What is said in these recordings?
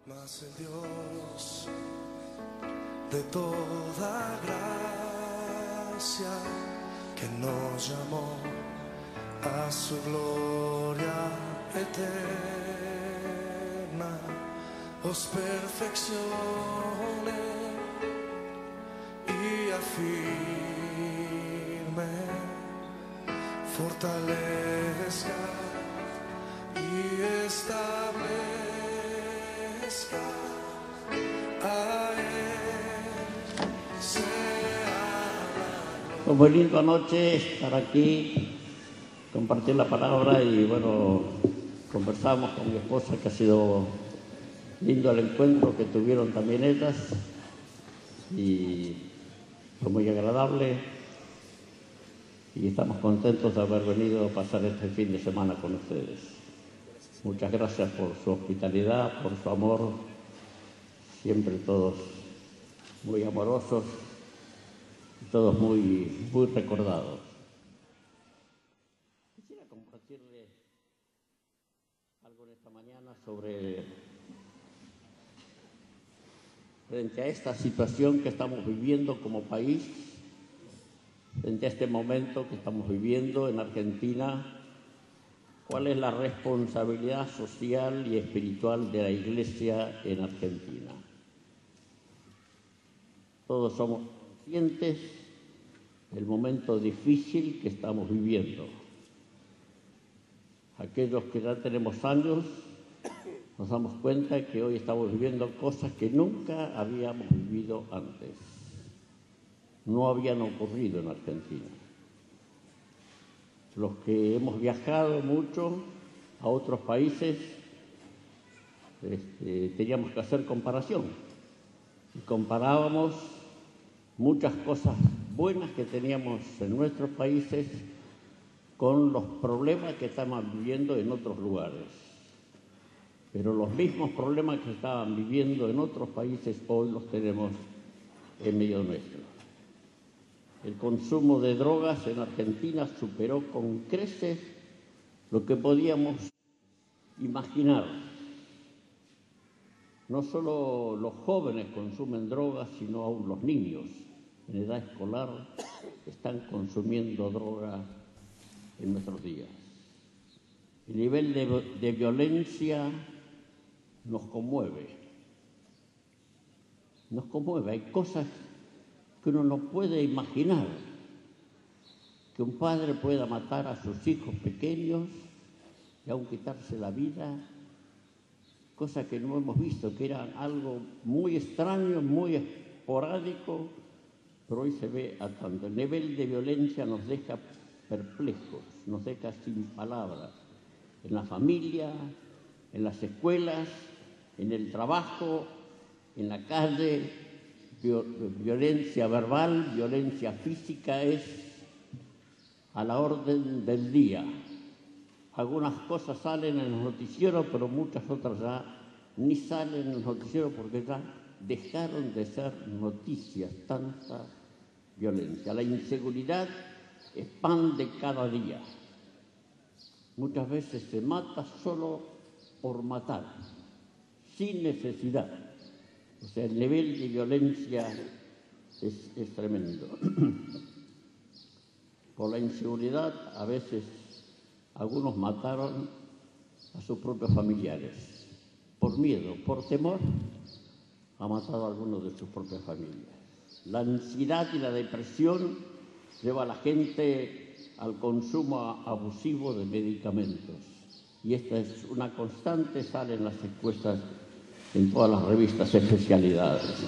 Mas el Dios de toda gracia que nos llamó a su gloria eterna, os perfeccione y afirme, fortalezca y establezca. A Él sea la Muy linda noche estar aquí, compartir la palabra y bueno, conversamos con mi esposa, que ha sido lindo el encuentro que tuvieron también ellas y fue muy agradable y estamos contentos de haber venido a pasar este fin de semana con ustedes. Muchas gracias por su hospitalidad, por su amor, siempre todos muy amorosos, todos muy recordados. Quisiera compartirles algo en esta mañana frente a esta situación que estamos viviendo como país, frente a este momento que estamos viviendo en Argentina. ¿Cuál es la responsabilidad social y espiritual de la Iglesia en Argentina? Todos somos conscientes del momento difícil que estamos viviendo. Aquellos que ya tenemos años nos damos cuenta que hoy estamos viviendo cosas que nunca habíamos vivido antes. No habían ocurrido en Argentina. Los que hemos viajado mucho a otros países, teníamos que hacer comparación. Y comparábamos muchas cosas buenas que teníamos en nuestros países con los problemas que estamos viviendo en otros lugares. Pero los mismos problemas que estaban viviendo en otros países hoy los tenemos en medio nuestro. El consumo de drogas en Argentina superó con creces lo que podíamos imaginar. No solo los jóvenes consumen drogas, sino aún los niños en edad escolar están consumiendo droga en nuestros días. El nivel de violencia nos conmueve. Nos conmueve. Hay cosas que uno no puede imaginar, que un padre pueda matar a sus hijos pequeños y aún quitarse la vida, cosas que no hemos visto, que eran algo muy extraño, muy esporádico, pero hoy se ve a tanto. El nivel de violencia nos deja perplejos, nos deja sin palabras, en la familia, en las escuelas, en el trabajo, en la calle. Violencia verbal, violencia física es a la orden del día. Algunas cosas salen en los noticieros, pero muchas otras ya ni salen en los noticieros porque ya dejaron de ser noticias, tanta violencia. La inseguridad expande cada día. Muchas veces se mata solo por matar, sin necesidad. O sea, el nivel de violencia es tremendo. Por la inseguridad, a veces algunos mataron a sus propios familiares. Por miedo, por temor, ha matado a algunos de sus propias familias. La ansiedad y la depresión lleva a la gente al consumo abusivo de medicamentos. Y esta es una constante, sale en las encuestas en todas las revistas especialidades.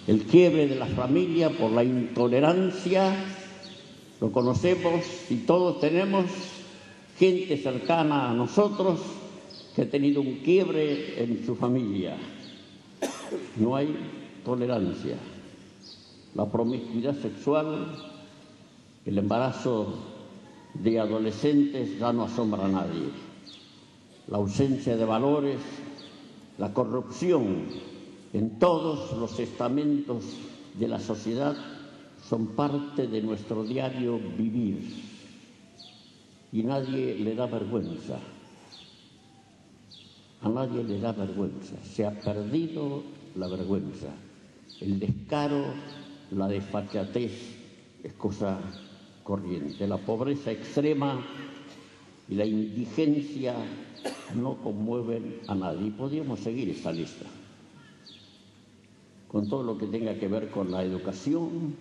El quiebre de la familia por la intolerancia, lo conocemos y todos tenemos gente cercana a nosotros que ha tenido un quiebre en su familia. No hay tolerancia. La promiscuidad sexual, el embarazo de adolescentes ya no asombra a nadie. La ausencia de valores, la corrupción en todos los estamentos de la sociedad son parte de nuestro diario vivir y nadie le da vergüenza. a nadie le da vergüenza. Se ha perdido la vergüenza. El descaro, la desfachatez es cosa corriente. La pobreza extrema y la indigencia no conmueven a nadie. Y podríamos seguir esta lista, con todo lo que tenga que ver con la educación,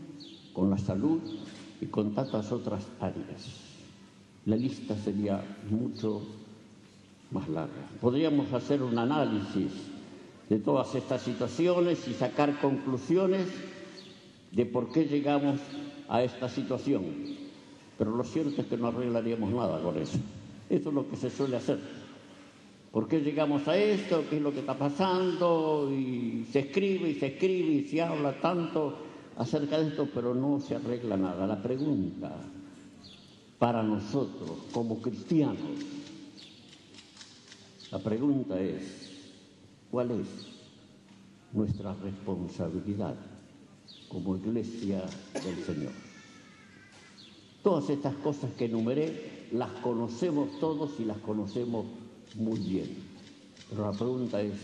con la salud y con tantas otras áreas. La lista sería mucho más larga. Podríamos hacer un análisis de todas estas situaciones y sacar conclusiones de por qué llegamos a esta situación. Pero lo cierto es que no arreglaríamos nada con eso. Eso es lo que se suele hacer. ¿Por qué llegamos a esto? ¿Qué es lo que está pasando? Y se escribe y se habla tanto acerca de esto, pero no se arregla nada. La pregunta para nosotros como cristianos, la pregunta es, ¿cuál es nuestra responsabilidad como Iglesia del Señor? Todas estas cosas que enumeré las conocemos todos y las conocemos muy bien. Pero la pregunta es,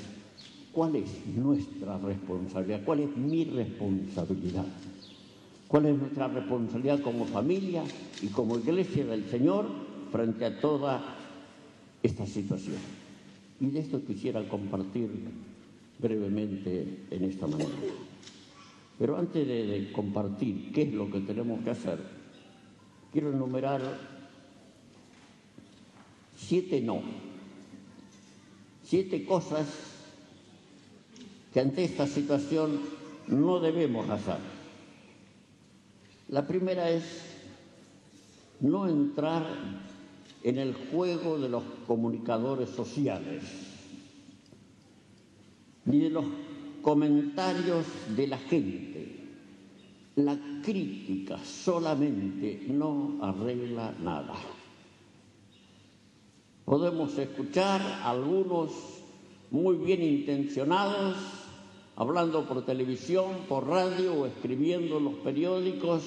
¿cuál es nuestra responsabilidad? ¿Cuál es mi responsabilidad? ¿Cuál es nuestra responsabilidad como familia y como Iglesia del Señor frente a toda esta situación? Y de esto quisiera compartir brevemente en esta mañana. Pero antes de compartir qué es lo que tenemos que hacer, quiero enumerar 7 cosas que ante esta situación no debemos hacer. La primera es no entrar en el juego de los comunicadores sociales, ni de los comentarios de la gente. La crítica solamente no arregla nada. Podemos escuchar a algunos muy bien intencionados hablando por televisión, por radio o escribiendo en los periódicos,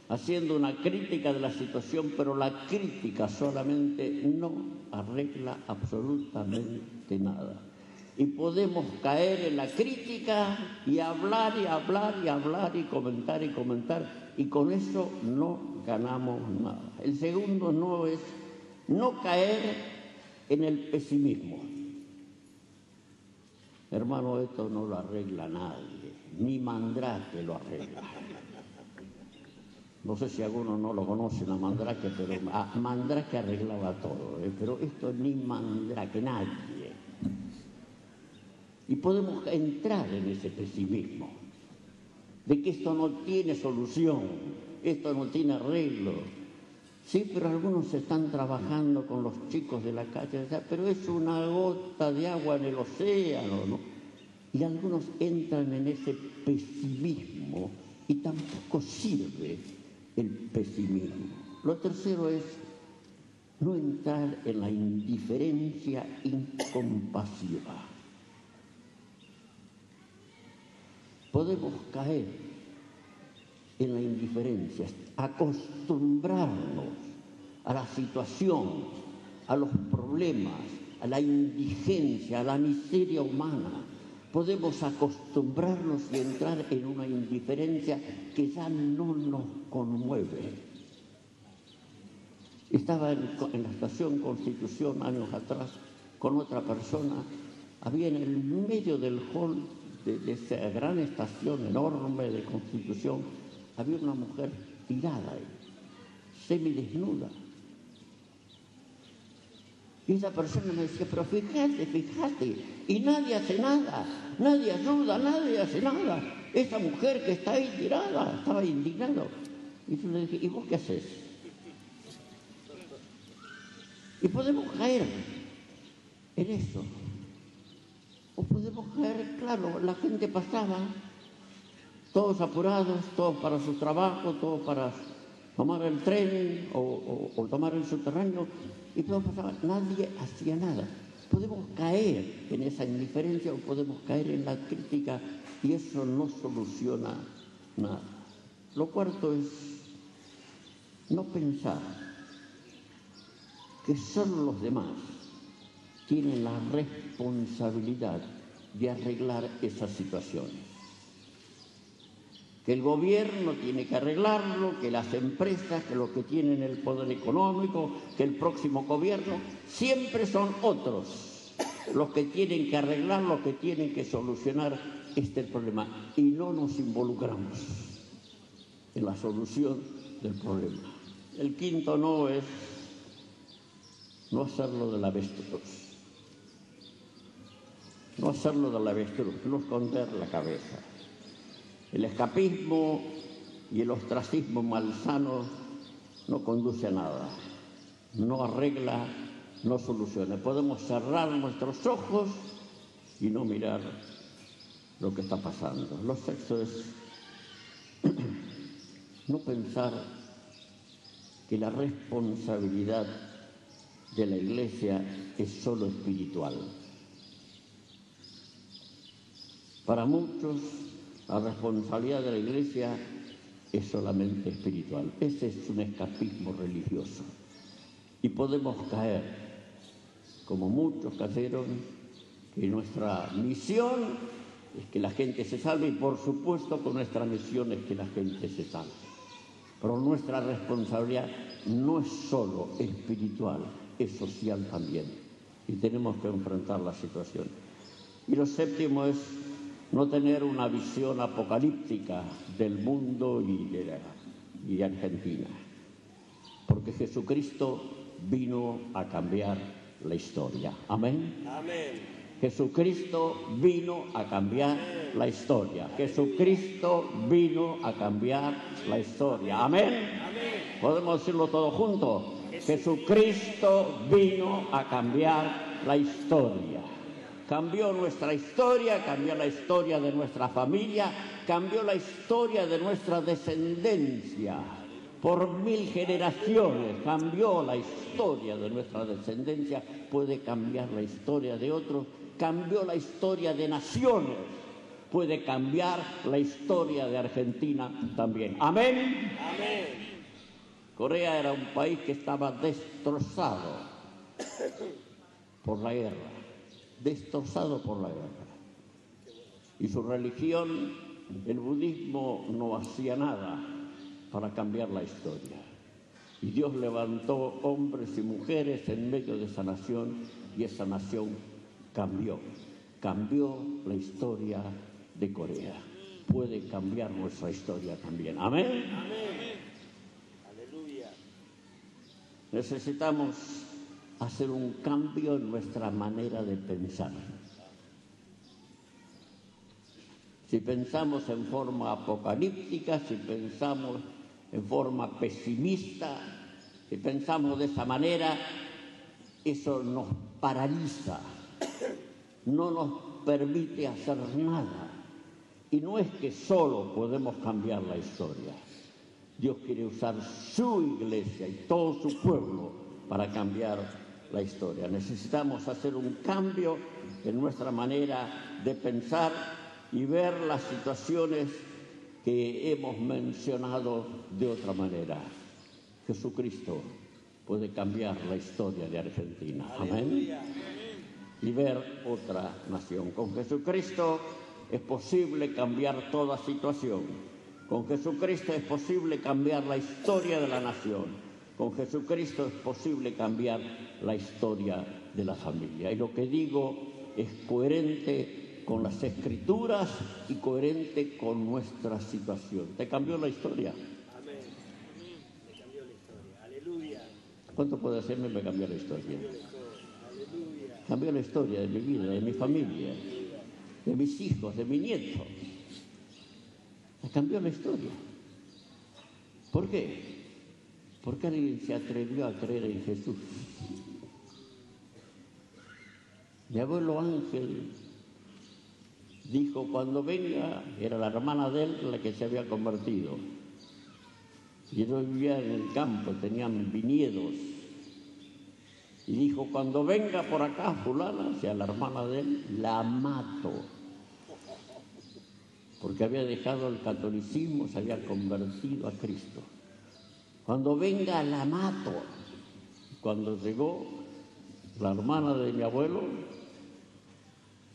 haciendo una crítica de la situación, pero la crítica solamente no arregla absolutamente nada. Y podemos caer en la crítica y hablar y hablar y hablar y comentar, y con eso no ganamos nada. El segundo no es no caer en el pesimismo. Hermano, esto no lo arregla nadie, ni Mandrake lo arregla. No sé si algunos no lo conocen a Mandrake, pero Mandrake arreglaba todo, pero esto ni Mandrake, nadie. Y podemos entrar en ese pesimismo, de que esto no tiene solución, esto no tiene arreglo. Sí, pero algunos están trabajando con los chicos de la calle, pero es una gota de agua en el océano, ¿no? Y algunos entran en ese pesimismo y tampoco sirve el pesimismo. Lo tercero es no entrar en la indiferencia incompasiva. Podemos caer en la indiferencia, acostumbrarnos a la situación, a los problemas, a la indigencia, a la miseria humana. Podemos acostumbrarnos y entrar en una indiferencia que ya no nos conmueve. Estaba en la estación Constitución años atrás con otra persona, había en el medio del hall de esa gran estación enorme de Constitución, había una mujer tirada ahí, semidesnuda. Y esa persona me decía, pero fíjate, y nadie hace nada, nadie ayuda, nadie hace nada. Esa mujer que está ahí tirada, estaba indignado. Y yo le dije, ¿y vos qué haces? Y podemos caer en eso. O podemos caer, claro, la gente pasaba, todos apurados, todos para su trabajo, todos para tomar el tren o tomar el subterráneo, y todos pasaban, nadie hacía nada. Podemos caer en esa indiferencia o podemos caer en la crítica y eso no soluciona nada. Lo cuarto es no pensar que son los demás tienen la responsabilidad de arreglar esas situaciones. Que el gobierno tiene que arreglarlo, que las empresas, que los que tienen el poder económico, que el próximo gobierno, siempre son otros los que tienen que arreglar, los que tienen que solucionar este problema. Y no nos involucramos en la solución del problema. El quinto no es no hacerlo del avestruz. No hacerlo del avestruz, no esconder la cabeza. El escapismo y el ostracismo malsano no conduce a nada, no arregla, no soluciona. Podemos cerrar nuestros ojos y no mirar lo que está pasando. Lo sexto es no pensar que la responsabilidad de la Iglesia es solo espiritual. Para muchos, la responsabilidad de la Iglesia es solamente espiritual. Ese es un escapismo religioso. Y podemos caer, como muchos cayeron, que nuestra misión es que la gente se salve, y por supuesto que nuestra misión es que la gente se salve. Pero nuestra responsabilidad no es solo espiritual, es social también. Y tenemos que enfrentar la situación. Y lo séptimo es no tener una visión apocalíptica del mundo y de Argentina. Porque Jesucristo vino a cambiar la historia. Amén. Amén. Jesucristo vino a cambiar la historia. Jesucristo vino a cambiar la historia. Amén. ¿Podemos decirlo todos juntos? Jesucristo vino a cambiar la historia. Cambió nuestra historia, cambió la historia de nuestra familia, cambió la historia de nuestra descendencia. Por 1000 generaciones cambió la historia de nuestra descendencia, puede cambiar la historia de otros, cambió la historia de naciones, puede cambiar la historia de Argentina también. Amén. Amén. Corea era un país que estaba destrozado por la guerra, destrozado por la guerra. Y su religión, el budismo, no hacía nada para cambiar la historia. Y Dios levantó hombres y mujeres en medio de esa nación, y esa nación cambió la historia de Corea. Puede cambiar nuestra historia también. Amén. Amén. Aleluya. Necesitamos hacer un cambio en nuestra manera de pensar. Si pensamos en forma apocalíptica, si pensamos en forma pesimista, si pensamos de esa manera, eso nos paraliza, no nos permite hacer nada. Y no es que solo podemos cambiar la historia. Dios quiere usar su iglesia y todo su pueblo para cambiar la historia. Necesitamos hacer un cambio en nuestra manera de pensar y ver las situaciones que hemos mencionado de otra manera. Jesucristo puede cambiar la historia de Argentina. Amén. Y ver otra nación. Con Jesucristo es posible cambiar toda situación. Con Jesucristo es posible cambiar la historia de la nación. Con Jesucristo es posible cambiar la historia de la familia. Y lo que digo es coherente con las Escrituras y coherente con nuestra situación. ¿Te cambió la historia? Amén. Me cambió la historia. Aleluya. ¿Cuánto puede hacerme me cambió la historia? Aleluya. Cambió la historia de mi vida, de mi familia, de mis hijos, de mi nieto. Me cambió la historia. ¿Por qué? Porque alguien se atrevió a creer en Jesús. Mi abuelo Ángel dijo, cuando venga, era la hermana de él la que se había convertido. Y ellos vivían en el campo, tenían viñedos. Y dijo, cuando venga por acá fulana, o sea, la hermana de él, la mato. Porque había dejado el catolicismo, se había convertido a Cristo. Cuando venga, la mato. Cuando llegó, La hermana de mi abuelo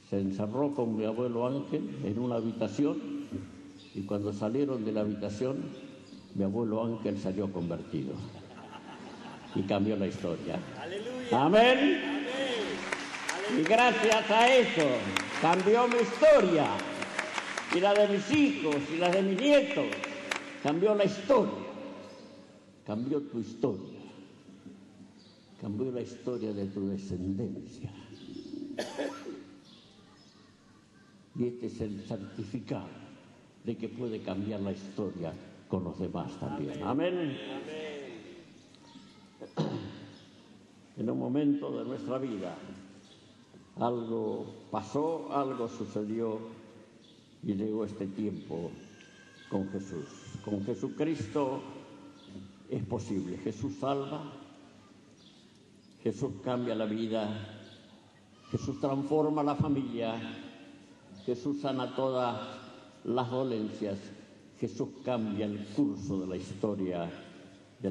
se encerró con mi abuelo Ángel en una habitación y cuando salieron de la habitación, mi abuelo Ángel salió convertido y cambió la historia. Aleluya. Amén. Amén. Y gracias a eso cambió mi historia y la de mis hijos y la de mis nietos. Cambió la historia, cambió tu historia, cambió la historia de tu descendencia. Y este es el certificado de que puede cambiar la historia con los demás también. Amén. En un momento de nuestra vida, algo pasó, algo sucedió y llegó este tiempo con Jesús. Con Jesucristo es posible. Jesús salva, Jesús cambia la vida, Jesús transforma la familia, Jesús sana todas las dolencias, Jesús cambia el curso de la historia de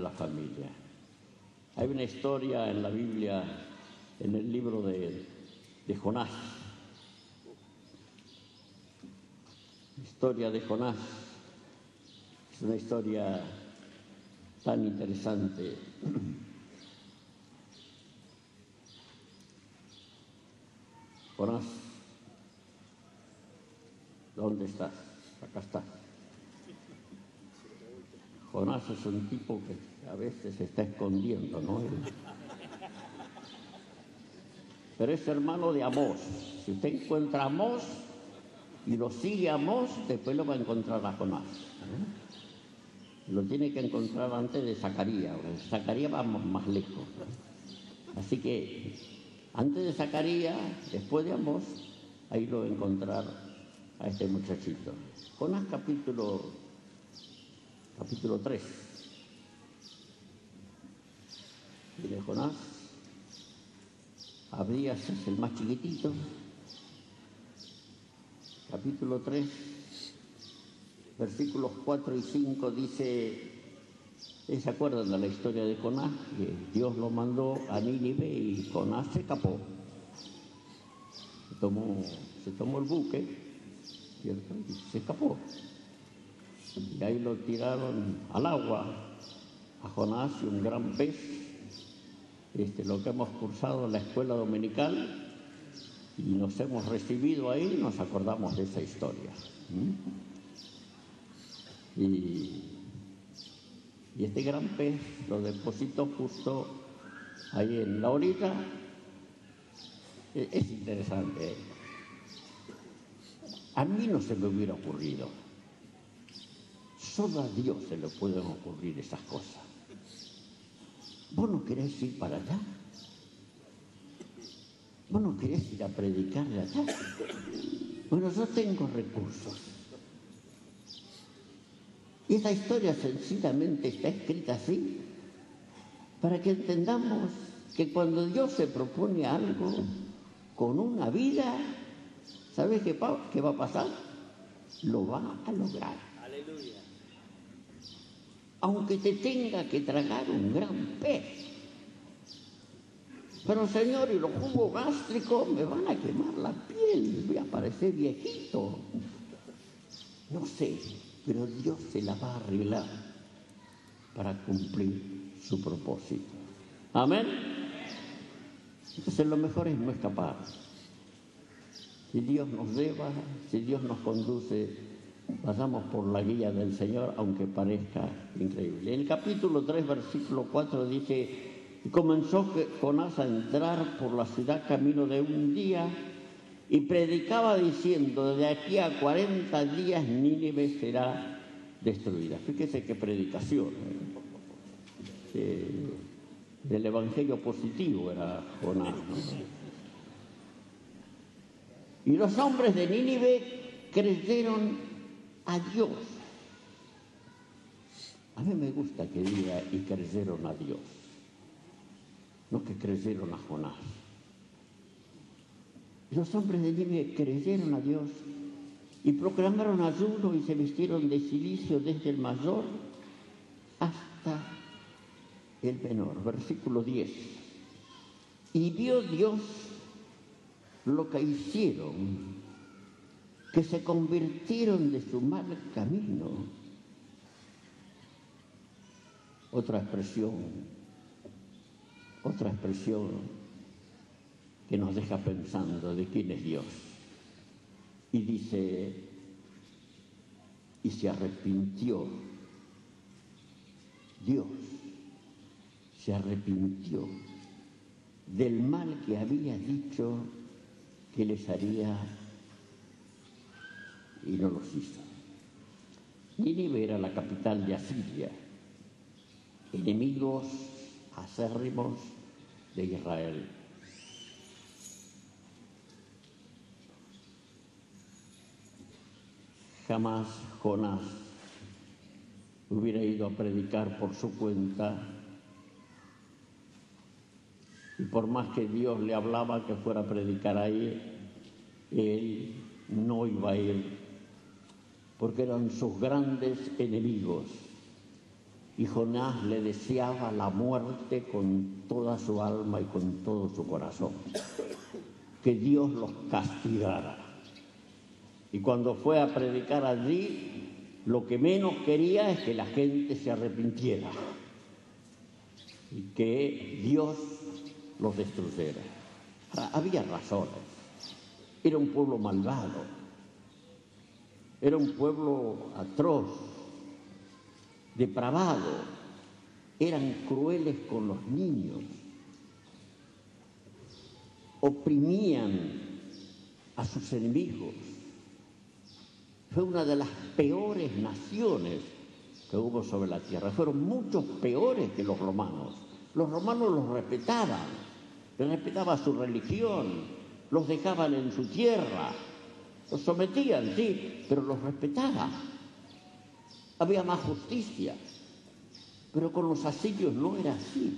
la familia. Hay una historia en la Biblia, en el libro de Jonás. La historia de Jonás es una historia tan interesante. Jonás, ¿dónde estás? Acá estás. Jonás es un tipo que a veces se está escondiendo, ¿no? Pero es hermano de Amós. Si usted encuentra a Amós y lo sigue a Amós, después lo va a encontrar a Jonás. Lo tiene que encontrar antes de Zacarías. Zacarías vamos más lejos. Así que antes de Zacarías, después de Amós, ahí lo va a encontrar a este muchachito. Jonás capítulo 3. Mire, Jonás, Abdías es el más chiquitito. Capítulo 3, versículos 4 y 5 dice, ¿se acuerdan de la historia de Jonás? Que Dios lo mandó a Nínive y Jonás se escapó. Se tomó el buque, ¿cierto? Y se escapó. Y ahí lo tiraron al agua a Jonás y un gran pez. Lo que hemos cursado en la escuela dominical y nos hemos recibido ahí, nos acordamos de esa historia. Y este gran pez lo depositó justo ahí en la orilla. Es interesante. A mí no se me hubiera ocurrido. Solo a Dios se le pueden ocurrir esas cosas. ¿Vos no querés ir para allá? ¿Vos no querés ir a predicar de allá? Bueno, yo tengo recursos. Y esa historia sencillamente está escrita así, para que entendamos que cuando Dios se propone algo con una vida, ¿sabes qué va a pasar? Lo va a lograr. Aleluya. Aunque te tenga que tragar un gran pez. Pero Señor, y los jugos gástricos me van a quemar la piel, voy a parecer viejito. No sé, pero Dios se la va a arreglar para cumplir su propósito. Amén. Entonces lo mejor es no escapar. Si Dios nos lleva, si Dios nos conduce, pasamos por la guía del Señor, aunque parezca increíble. En el capítulo 3, versículo 4 dice, y comenzó Jonás a entrar por la ciudad camino de un día y predicaba diciendo, de aquí a 40 días Nínive será destruida. Fíjese qué predicación. Del evangelio positivo era Jonás, ¿no? Y los hombres de Nínive creyeron a Dios. A mí me gusta que diga y creyeron a Dios, no que creyeron a Jonás. Los hombres de Nínive creyeron a Dios y proclamaron ayuno y se vistieron de cilicio desde el mayor hasta el menor. Versículo 10. Y vio Dios lo que hicieron, que se convirtieron de su mal camino. Otra expresión que nos deja pensando de quién es Dios. Y dice, y se arrepintió. Dios se arrepintió del mal que había dicho que les haría y no los hizo. Nínive era la capital de Asiria, enemigos acérrimos de Israel. Jamás Jonás hubiera ido a predicar por su cuenta, y por más que Dios le hablaba que fuera a predicar ahí, él no iba a ir, porque eran sus grandes enemigos. Y Jonás le deseaba la muerte con toda su alma y con todo su corazón, que Dios los castigara. Y cuando fue a predicar allí, lo que menos quería es que la gente se arrepintiera y que Dios los destruyera. Había razones. Era un pueblo malvado, era un pueblo atroz, depravado, eran crueles con los niños, oprimían a sus enemigos. Fue una de las peores naciones que hubo sobre la tierra. Fueron muchos peores que los romanos. Los romanos los respetaban, les respetaba su religión, los dejaban en su tierra, los sometían, sí, pero los respetaban. Había más justicia, pero con los asirios no era así.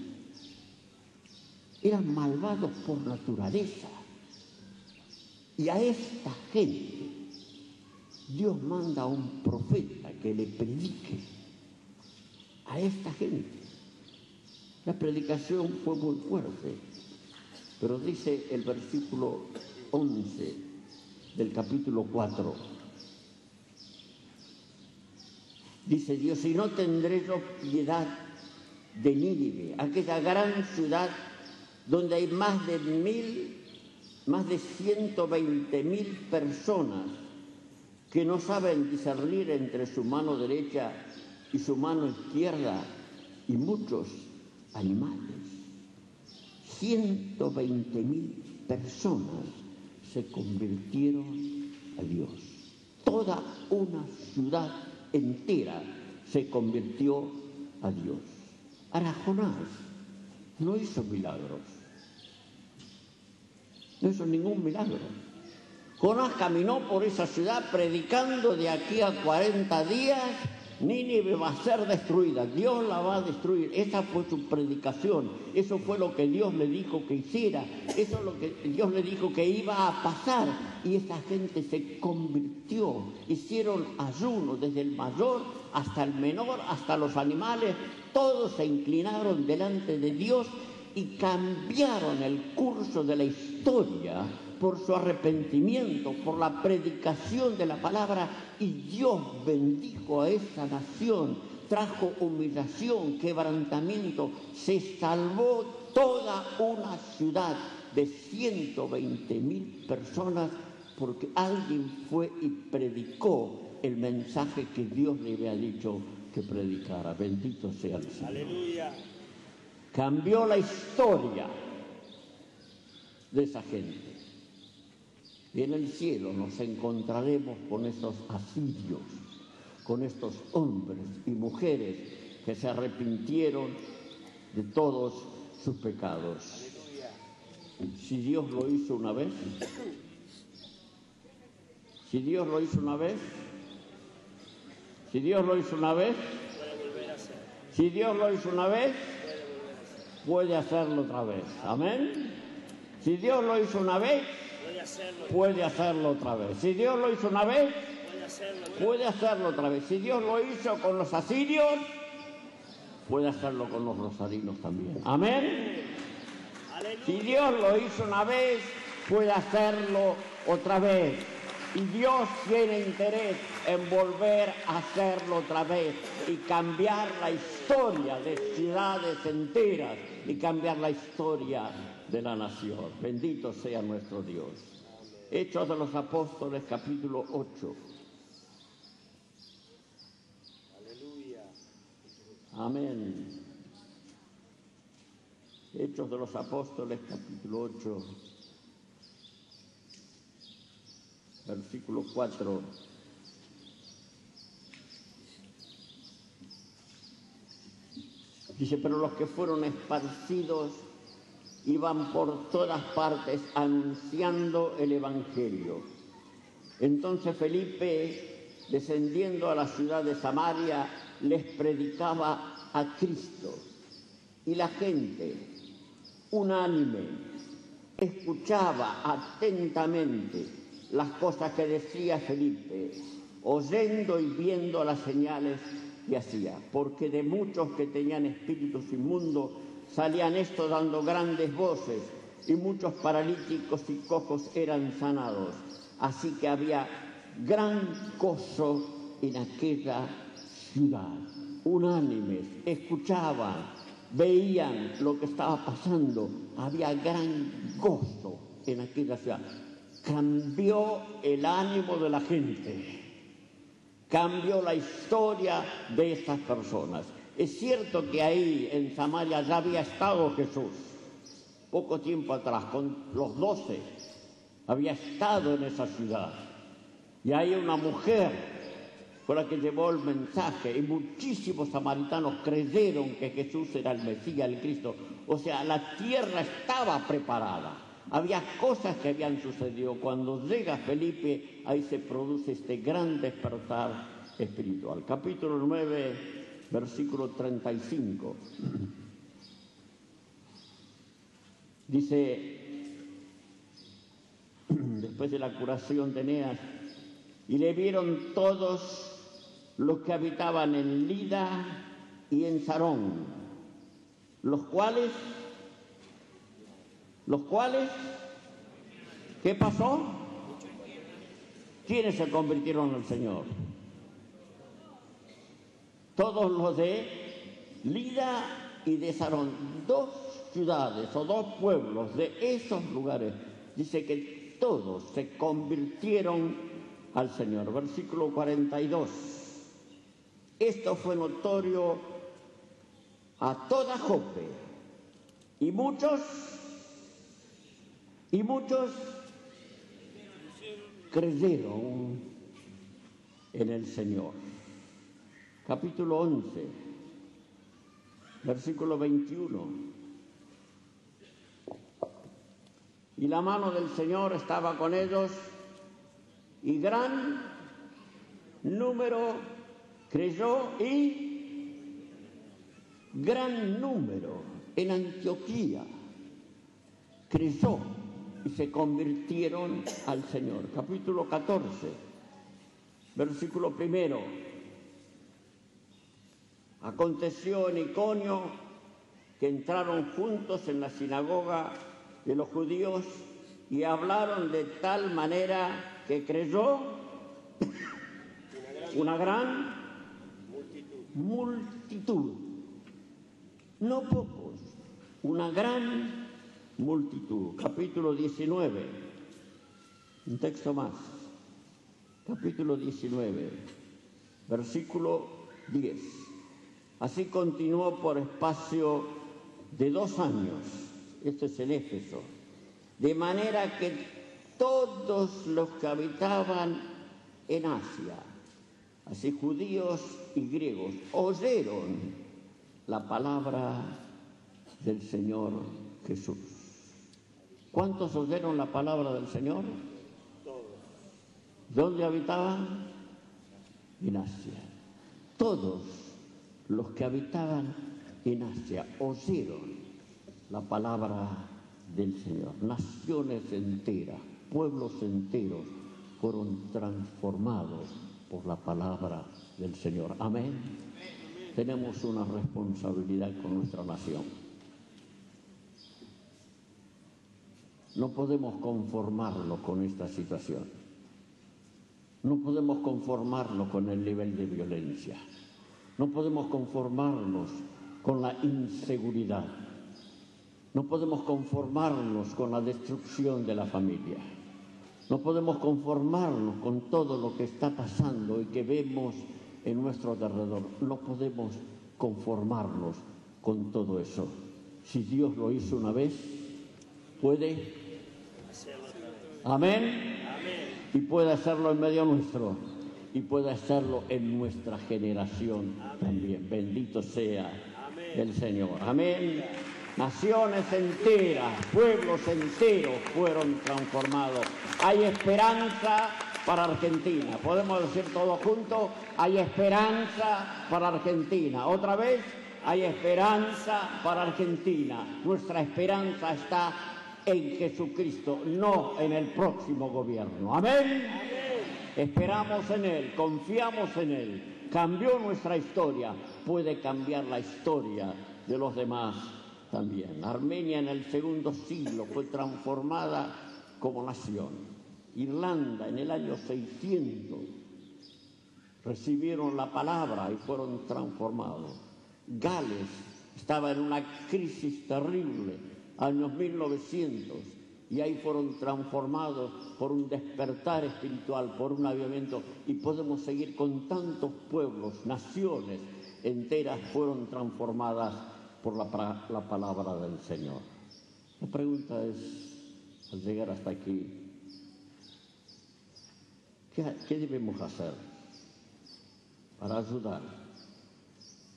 Eran malvados por naturaleza. Y a esta gente Dios manda a un profeta que le predique a esta gente. La predicación fue muy fuerte, pero dice el versículo 11 del capítulo 4, dice Dios, y no tendré yo piedad de Nínive, aquella gran ciudad donde hay más de 120.000 personas que no saben discernir entre su mano derecha y su mano izquierda, y muchos animales. 120.000 personas se convirtieron a Dios. Toda una ciudad entera se convirtió a Dios. Ahora Jonás no hizo milagros, no hizo ningún milagro. Jonás caminó por esa ciudad predicando: de aquí a 40 días Nínive va a ser destruida, Dios la va a destruir. Esa fue su predicación, eso fue lo que Dios le dijo que hiciera, eso es lo que Dios le dijo que iba a pasar. Y esa gente se convirtió, hicieron ayuno, desde el mayor hasta el menor, hasta los animales, todos se inclinaron delante de Dios y cambiaron el curso de la historia por su arrepentimiento, por la predicación de la palabra, y Dios bendijo a esa nación, trajo humillación, quebrantamiento, se salvó toda una ciudad de 120.000 personas, porque alguien fue y predicó el mensaje que Dios le había dicho que predicara. Bendito sea el Señor. Aleluya. Cambió la historia de esa gente. Y en el cielo nos encontraremos con esos asirios, con estos hombres y mujeres que se arrepintieron de todos sus pecados. Si Dios lo hizo una vez, si Dios lo hizo una vez, si Dios lo hizo una vez, si Dios lo hizo una vez, puede hacerlo otra vez. Amén. Si Dios lo hizo una vez, puede hacerlo otra vez. Si Dios lo hizo una vez, puede hacerlo otra vez. Si Dios lo hizo con los asirios, puede hacerlo con los rosarinos también. Amén. Aleluya. Si Dios lo hizo una vez, puede hacerlo otra vez. Y Dios tiene interés en volver a hacerlo otra vez y cambiar la historia de ciudades enteras y cambiar la historia de la nación. Bendito sea nuestro Dios. Hechos de los Apóstoles, capítulo 8. Aleluya. Amén. Hechos de los Apóstoles, capítulo 8, versículo 4. Dice, pero los que fueron esparcidos iban por todas partes anunciando el Evangelio. Entonces Felipe, descendiendo a la ciudad de Samaria, les predicaba a Cristo. Y la gente, unánime, escuchaba atentamente las cosas que decía Felipe, oyendo y viendo las señales que hacía, porque de muchos que tenían espíritus inmundos salían estos dando grandes voces, y muchos paralíticos y cojos eran sanados. Así que había gran gozo en aquella ciudad. Unánimes, escuchaban, veían lo que estaba pasando, había gran gozo en aquella ciudad. Cambió el ánimo de la gente, cambió la historia de estas personas. Es cierto que ahí en Samaria ya había estado Jesús, poco tiempo atrás, con los 12, había estado en esa ciudad. Y hay una mujer con la que llevó el mensaje, y muchísimos samaritanos creyeron que Jesús era el Mesías, el Cristo. O sea, la tierra estaba preparada. Había cosas que habían sucedido. Cuando llega Felipe, ahí se produce este gran despertar espiritual. Capítulo 9, versículo 35. Dice, después de la curación de Eneas, y le vieron todos los que habitaban en Lida y en Sarón, los cuales, ¿qué pasó? ¿Quiénes se convirtieron al Señor? Todos los de Lida y de Sarón, dos ciudades o dos pueblos de esos lugares. Dice que todos se convirtieron al Señor. Versículo 42. Esto fue notorio a toda Jope, y muchos creyeron en el Señor. Capítulo 11, versículo 21. Y la mano del Señor estaba con ellos, y gran número creyó, y gran número en Antioquía creyó y se convirtieron al Señor. Capítulo 14, versículo 1. Aconteció en Iconio que entraron juntos en la sinagoga de los judíos y hablaron de tal manera que creyó una gran multitud, no pocos, una gran multitud. Capítulo 19, un texto más, capítulo 19, versículo 10. Así continuó por espacio de 2 años, este es en Éfeso, de manera que todos los que habitaban en Asia, así judíos y griegos, oyeron la palabra del Señor Jesús. ¿Cuántos oyeron la palabra del Señor? Todos. ¿Dónde habitaban? En Asia. Todos los que habitaban en Asia oyeron la palabra del Señor. Naciones enteras, pueblos enteros fueron transformados por la palabra del Señor. Amén. Tenemos una responsabilidad con nuestra nación. No podemos conformarnos con esta situación. No podemos conformarnos con el nivel de violencia. No podemos conformarnos con la inseguridad. No podemos conformarnos con la destrucción de la familia. No podemos conformarnos con todo lo que está pasando y que vemos en nuestro alrededor. No podemos conformarnos con todo eso. Si Dios lo hizo una vez, puede Hacerlo otra vez. amén, Amén. y puede hacerlo en medio nuestro y puede hacerlo en nuestra generación también. Bendito sea Amén. el Señor. Amén. Naciones enteras, pueblos enteros fueron transformados. Hay esperanza para Argentina. Podemos decir todos juntos, hay esperanza para Argentina. Otra vez, hay esperanza para Argentina. Nuestra esperanza está en Jesucristo, no en el próximo gobierno. Amén. Esperamos en Él, confiamos en Él. Cambió nuestra historia, puede cambiar la historia de los demás también. Armenia en el segundo siglo fue transformada como nación. Irlanda en el año 600 recibieron la palabra y fueron transformados. Gales estaba en una crisis terrible, años 1900, y ahí fueron transformados por un despertar espiritual, por un avivamiento, y podemos seguir con tantos pueblos, naciones enteras fueron transformadas por la palabra del Señor. La pregunta es, al llegar hasta aquí, ¿qué debemos hacer para ayudar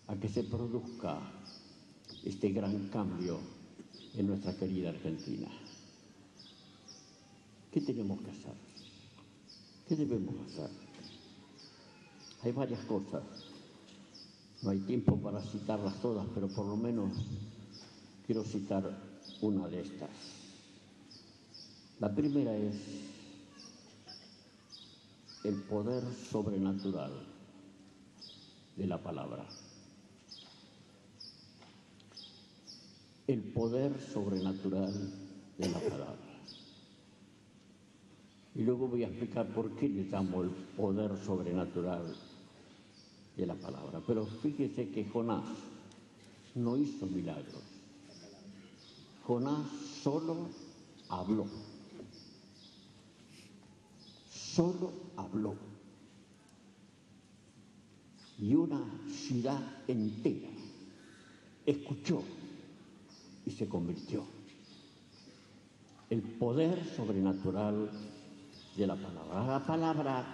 a que se produzca este gran cambio en nuestra querida Argentina? ¿Qué tenemos que hacer? ¿Qué debemos hacer? Hay varias cosas. No hay tiempo para citarlas todas, pero por lo menos quiero citar una de estas. La primera es el poder sobrenatural de la palabra. El poder sobrenatural de la palabra. Y luego voy a explicar por qué le llamo el poder sobrenatural de la palabra. Pero fíjese que Jonás no hizo milagros. Jonás solo habló. Solo habló. Y una ciudad entera escuchó y se convirtió. El poder sobrenatural de la palabra. La palabra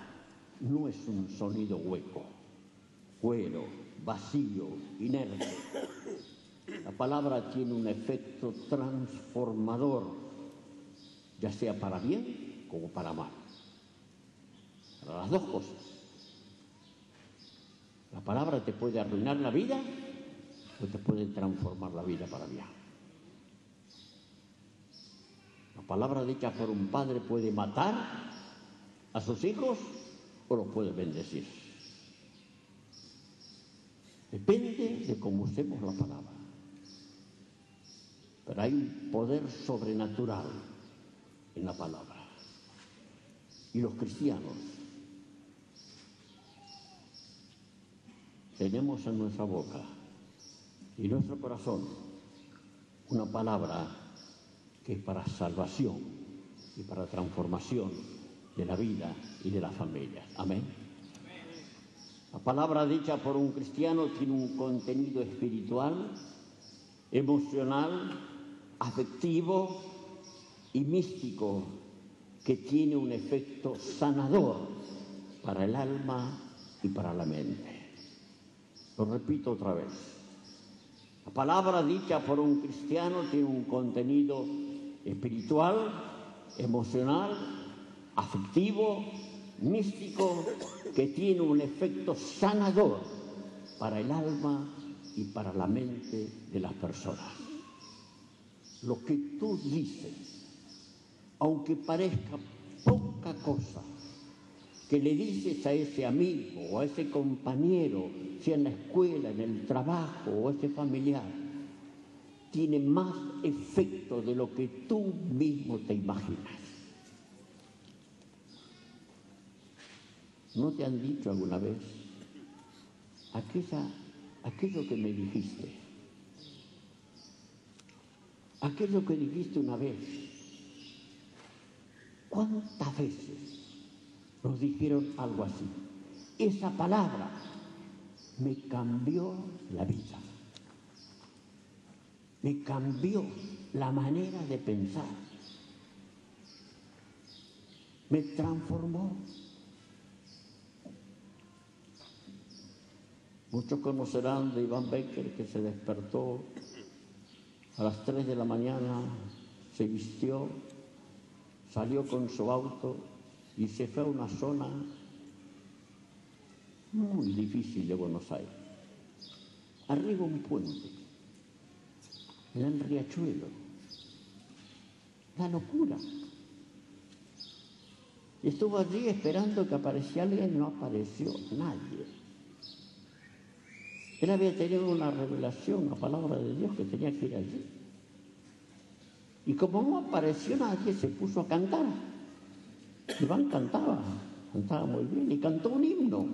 no es un sonido hueco, cuero, vacío, inerte. La palabra tiene un efecto transformador, ya sea para bien como para mal. Para las dos cosas. La palabra te puede arruinar la vida o te puede transformar la vida para bien. La palabra dicha por un padre puede matar a sus hijos o los puede bendecir. Depende de cómo usemos la palabra. Pero hay un poder sobrenatural en la palabra. Y los cristianos tenemos en nuestra boca y nuestro corazón una palabra que es para salvación y para transformación de la vida y de las familias. Amén. La palabra dicha por un cristiano tiene un contenido espiritual, emocional, afectivo y místico que tiene un efecto sanador para el alma y para la mente. Lo repito otra vez. La palabra dicha por un cristiano tiene un contenido espiritual, emocional, afectivo, místico, que tiene un efecto sanador para el alma y para la mente de las personas. Lo que tú dices, aunque parezca poca cosa, que le dices a ese amigo o a ese compañero, sea en la escuela, en el trabajo o a ese familiar, tiene más efecto de lo que tú mismo te imaginas. ¿No te han dicho alguna vez aquello que me dijiste? Aquello que dijiste una vez. ¿Cuántas veces nos dijeron algo así? Esa palabra me cambió la vida. Me cambió la manera de pensar. Me transformó. Muchos conocerán de Iván Becker, que se despertó a las 3 de la mañana, se vistió, salió con su auto y se fue a una zona muy difícil de Buenos Aires. Arriba un puente, en el riachuelo. La locura. Y estuvo allí esperando que apareciera alguien y no apareció nadie. Él había tenido una revelación, una palabra de Dios que tenía que ir allí. Y como no apareció nadie, se puso a cantar. Iván cantaba muy bien y cantó un himno.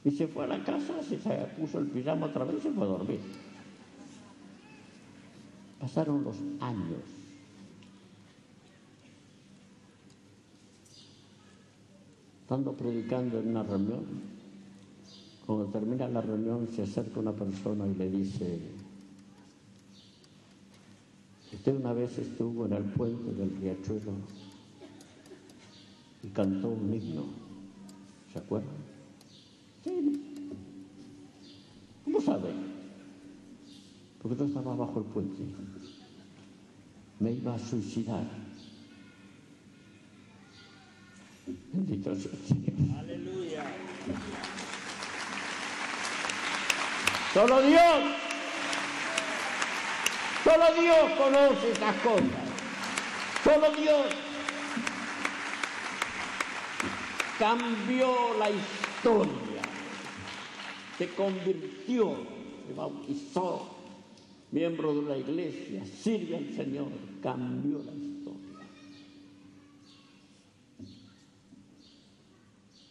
Y se fue a la casa, se puso el pijama otra vez y se fue a dormir. Pasaron los años. Estando predicando en una reunión, cuando termina la reunión se acerca una persona y le dice: usted una vez estuvo en el puente del riachuelo y cantó un himno, ¿se acuerdan? Sí. ¿Cómo sabe? Porque yo estaba bajo el puente, me iba a suicidar. Bendito sea el Señor. Aleluya. Solo Dios conoce esas cosas. Solo Dios cambió la historia, se convirtió, se bautizó, miembro de la iglesia, sirve al Señor, cambió la historia.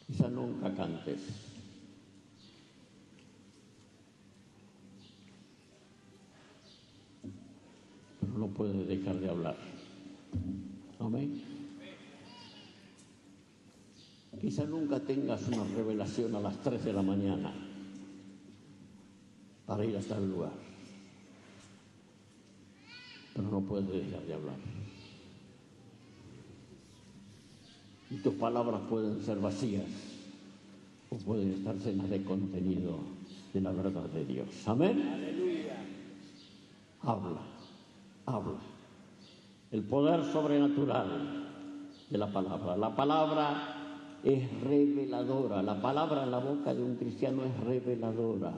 Quizá nunca cantes, pero no puedes dejar de hablar. Amén. Quizá nunca tengas una revelación a las 3 de la mañana para ir hasta el lugar, pero no puedes dejar de hablar. Y tus palabras pueden ser vacías o pueden estar llenas de contenido de la verdad de Dios. Amén. Aleluya. Habla. El poder sobrenatural de la palabra. La palabra es reveladora. La palabra en la boca de un cristiano es reveladora.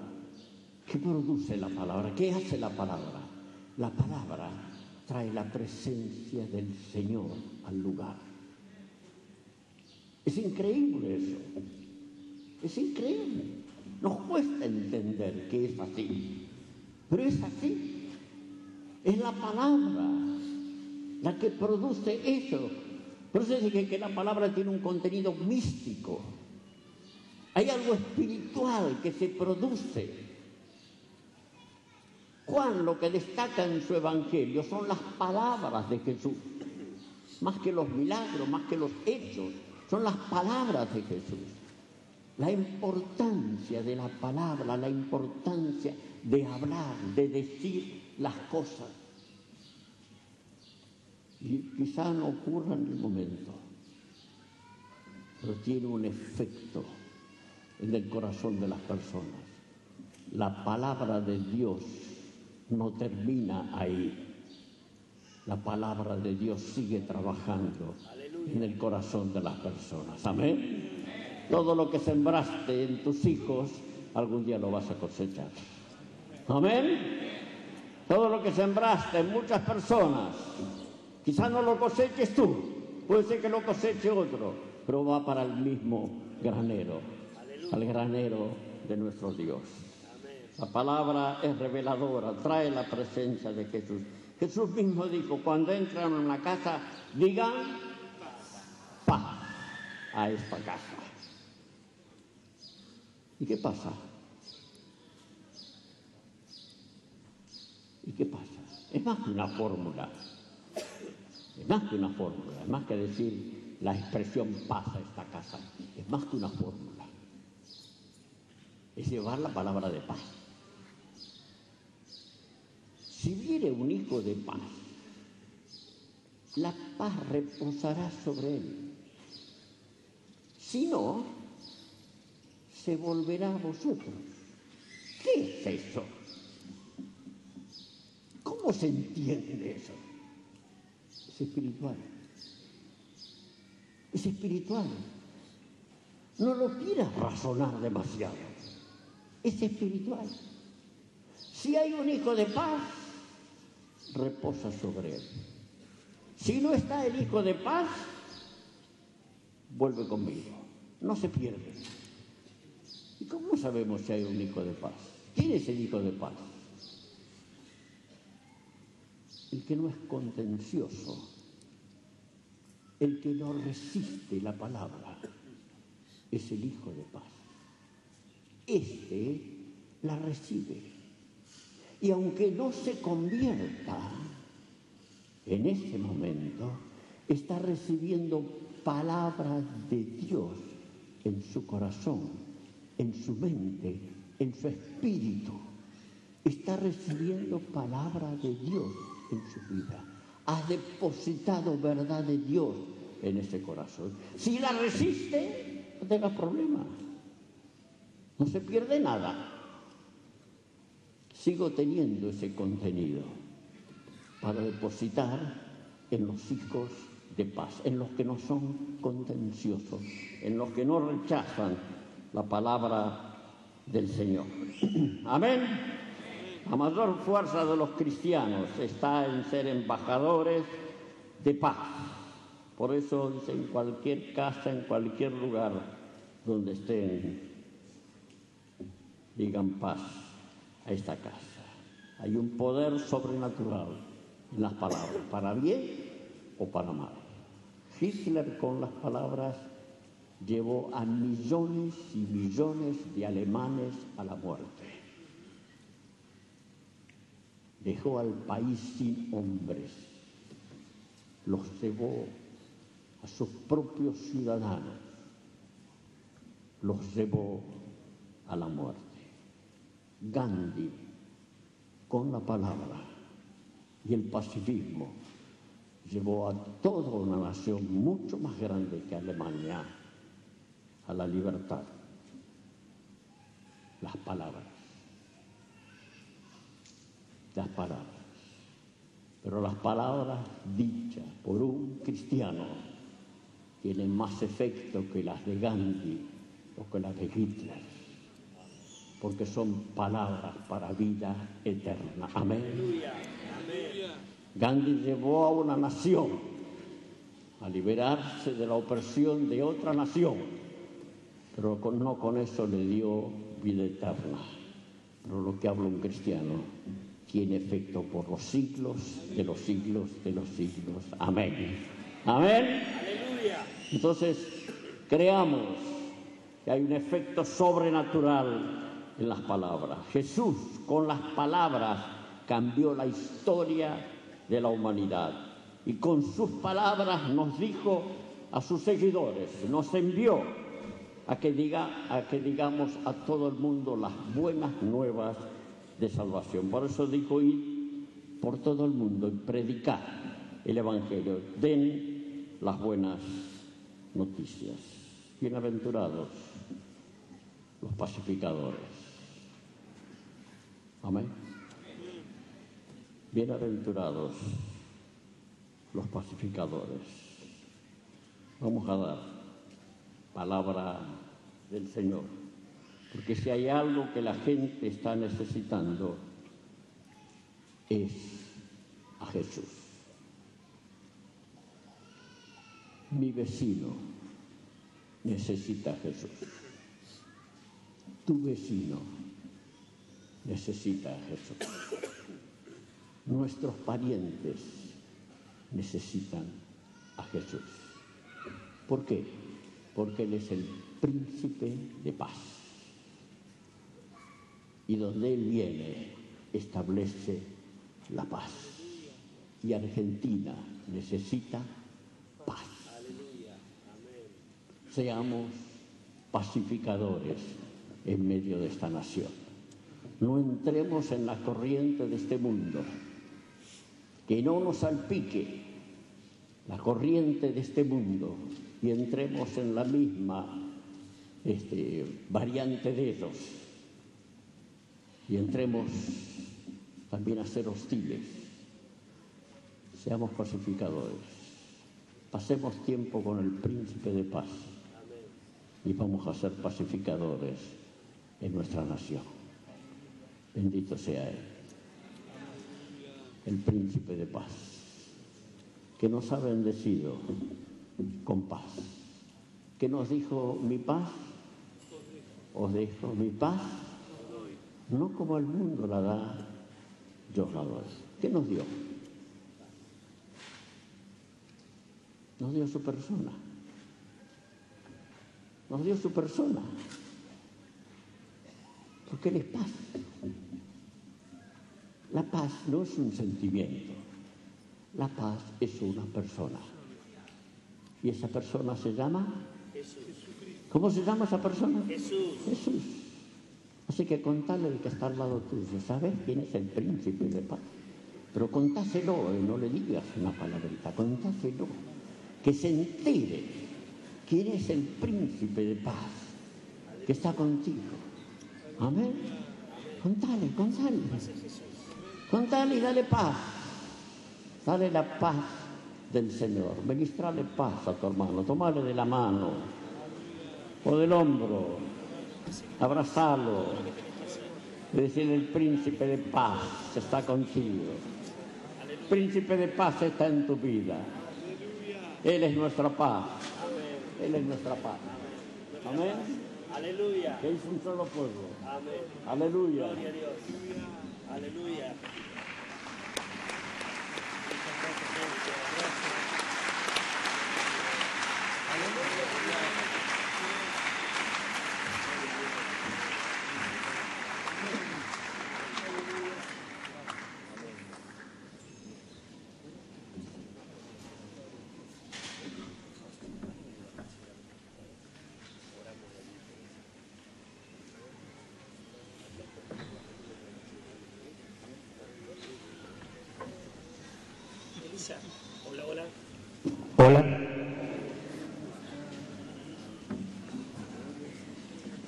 ¿Qué produce la palabra? ¿Qué hace la palabra? La palabra trae la presencia del Señor al lugar. Es increíble eso. Es increíble. Nos cuesta entender que es así, pero es así. Es la palabra la que produce eso. Por eso dije que la palabra tiene un contenido místico. Hay algo espiritual que se produce. Juan lo que destaca en su evangelio son las palabras de Jesús. Más que los milagros, más que los hechos, son las palabras de Jesús. La importancia de la palabra, la importancia de hablar, de decir las cosas. Y quizá no ocurra en el momento, pero tiene un efecto en el corazón de las personas. La palabra de Dios no termina ahí. La palabra de Dios sigue trabajando en el corazón de las personas. Amén. Todo lo que sembraste en tus hijos, algún día lo vas a cosechar. Amén. Todo lo que sembraste en muchas personas, quizás no lo coseches tú, puede ser que lo coseche otro, pero va para el mismo granero, al granero de nuestro Dios. La palabra es reveladora, trae la presencia de Jesús. Jesús mismo dijo, cuando entran a una casa, digan paz a esta casa. ¿Y qué pasa? ¿Y qué pasa? Es más que una fórmula. Es más que una fórmula. Es más que decir la expresión paz a esta casa. Es más que una fórmula. Es llevar la palabra de paz. Si viene un hijo de paz, la paz reposará sobre él. Si no, se volverá a vosotros. ¿Qué es eso? ¿Cómo se entiende eso? Es espiritual. Es espiritual. No lo quieras razonar demasiado. Es espiritual. Si hay un hijo de paz, reposa sobre él. Si no está el hijo de paz, vuelve conmigo. No se pierde. ¿Y cómo sabemos si hay un hijo de paz? ¿Quién es el hijo de paz? El que no es contencioso, el que no resiste la palabra, es el hijo de paz. Este la recibe. Y aunque no se convierta, en ese momento está recibiendo palabras de Dios en su corazón, en su mente, en su espíritu. Está recibiendo palabra de Dios en su vida. Ha depositado verdad de Dios en ese corazón. Si la resiste, no tenga problema. No se pierde nada. Sigo teniendo ese contenido para depositar en los hijos de paz, en los que no son contenciosos, en los que no rechazan la palabra del Señor. Amén. La mayor fuerza de los cristianos está en ser embajadores de paz. Por eso dice, en cualquier casa, en cualquier lugar donde estén, digan paz a esta casa. Hay un poder sobrenatural en las palabras, para bien o para mal. Hitler con las palabras llevó a millones y millones de alemanes a la muerte. Dejó al país sin hombres, los llevó a sus propios ciudadanos, los llevó a la muerte. Gandhi, con la palabra y el pacifismo, llevó a toda una nación mucho más grande que Alemania a la libertad. Las palabras. Las palabras. Pero las palabras dichas por un cristiano tienen más efecto que las de Gandhi o que las de Hitler, porque son palabras para vida eterna. Amén. Gandhi llevó a una nación a liberarse de la opresión de otra nación, pero no con eso le dio vida eterna. Pero lo que habla un cristiano tiene efecto por los siglos de los siglos de los siglos. Amén. Amén. Aleluya. Entonces, creamos que hay un efecto sobrenatural en las palabras. Jesús, con las palabras, cambió la historia de la humanidad. Y con sus palabras nos dijo a sus seguidores, nos envió a que digamos a todo el mundo las buenas nuevas de salvación. Por eso dijo, ir por todo el mundo y predicar el Evangelio. Den las buenas noticias. Bienaventurados los pacificadores. Amén. Bienaventurados los pacificadores. Vamos a dar palabra del Señor, porque si hay algo que la gente está necesitando es a Jesús. Mi vecino necesita a Jesús. Tu vecino necesita a Jesús. Nuestros parientes necesitan a Jesús. ¿Por qué? Porque Él es el príncipe de paz. Y donde Él viene, establece la paz. Y Argentina necesita paz. Seamos pacificadores en medio de esta nación. No entremos en la corriente de este mundo. Que no nos salpique la corriente de este mundo y entremos en la misma variante de ellos. Y entremos también a ser hostiles. Seamos pacificadores. Pasemos tiempo con el príncipe de paz. Y vamos a ser pacificadores en nuestra nación. Bendito sea Él, el príncipe de paz, que nos ha bendecido con paz, que nos dijo: mi paz os dejo, mi paz, no como el mundo la da, yo os la doy. ¿Qué nos dio? Nos dio su persona. Nos dio su persona. Porque Él es paz. La paz no es un sentimiento. La paz es una persona. ¿Y esa persona se llama? Jesús. ¿Cómo se llama esa persona? Jesús. Jesús. Así que contale al que está al lado tuyo. ¿Sabes quién es el príncipe de paz? Pero contáselo, no le digas una palabrita. Contáselo. Que se entere quién es el príncipe de paz que está contigo. Amén. Contale. Contale y dale paz. Dale la paz del Señor. Ministrale paz a tu hermano. Tomale de la mano o del hombro. Abrazalo. Y decirle: el príncipe de paz está contigo. El príncipe de paz está en tu vida. Él es nuestra paz. Él es nuestra paz. Amén. Aleluya. Que es un solo pueblo. Amén. Aleluya. Gloria a Dios. Aleluya. Elisa, hola. Hola.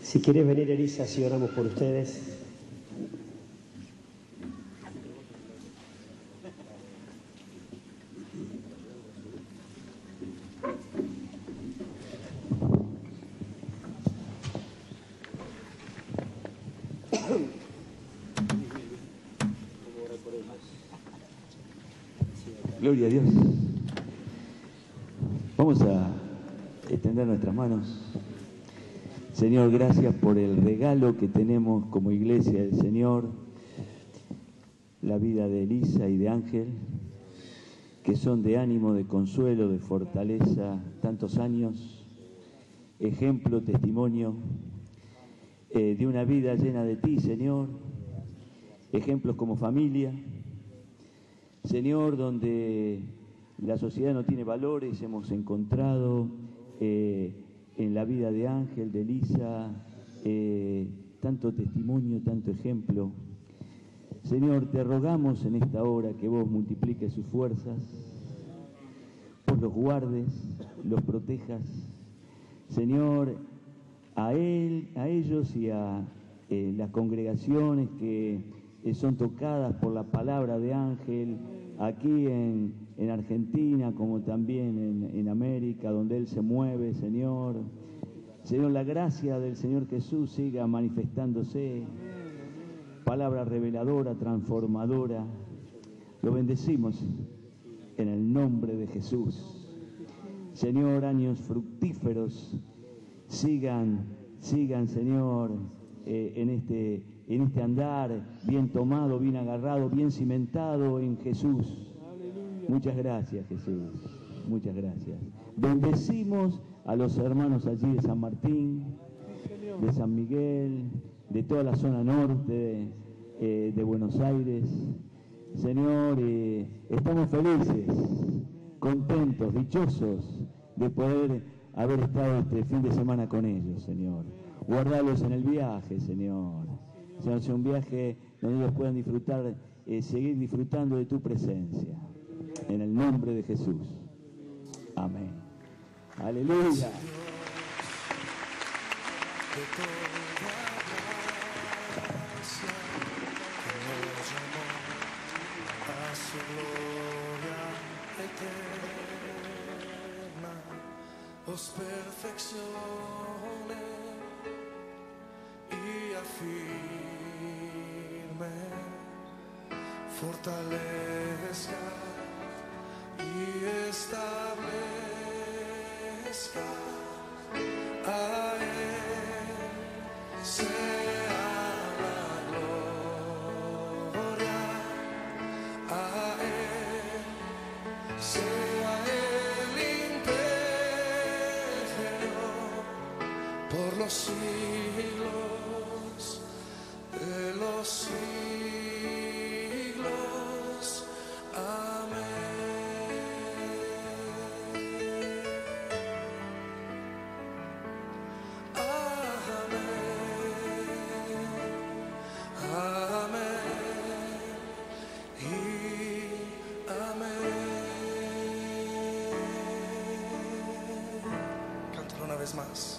Si quieres venir, Elisa, si oramos por ustedes. Gloria a Dios. Vamos a extender nuestras manos. Señor, gracias por el regalo que tenemos como iglesia del Señor, la vida de Elisa y de Ángel, que son de ánimo, de consuelo, de fortaleza, tantos años, ejemplo, testimonio de una vida llena de ti, Señor, ejemplos como familia. Señor, donde la sociedad no tiene valores, hemos encontrado en la vida de Ángel, de Elisa, tanto testimonio, tanto ejemplo. Señor, te rogamos en esta hora que vos multipliques sus fuerzas, vos los guardes, los protejas. Señor, a ellos y a las congregaciones que son tocadas por la palabra de Ángel, aquí en Argentina, como también en América, donde Él se mueve, Señor. Señor, la gracia del Señor Jesús siga manifestándose, palabra reveladora, transformadora. Lo bendecimos en el nombre de Jesús. Señor, años fructíferos, sigan, Señor, en este en este andar bien tomado, bien agarrado, bien cimentado en Jesús. Muchas gracias, Jesús. Muchas gracias. Bendecimos a los hermanos allí de San Martín, de San Miguel, de toda la zona norte de Buenos Aires. Señor, estamos felices, contentos, dichosos de poder haber estado este fin de semana con ellos, Señor. Guardarlos en el viaje, Señor. Señor, sea un viaje donde ellos puedan disfrutar, seguir disfrutando de tu presencia. En el nombre de Jesús. Amén. Aleluya. De toda gracia que nos llamó a su gloria eterna, os perfeccione y afirme, fortalezca y establezca. A Él sea la gloria, a Él sea el imperio por los siglos de los siglos. Amén. Cántalo una vez más.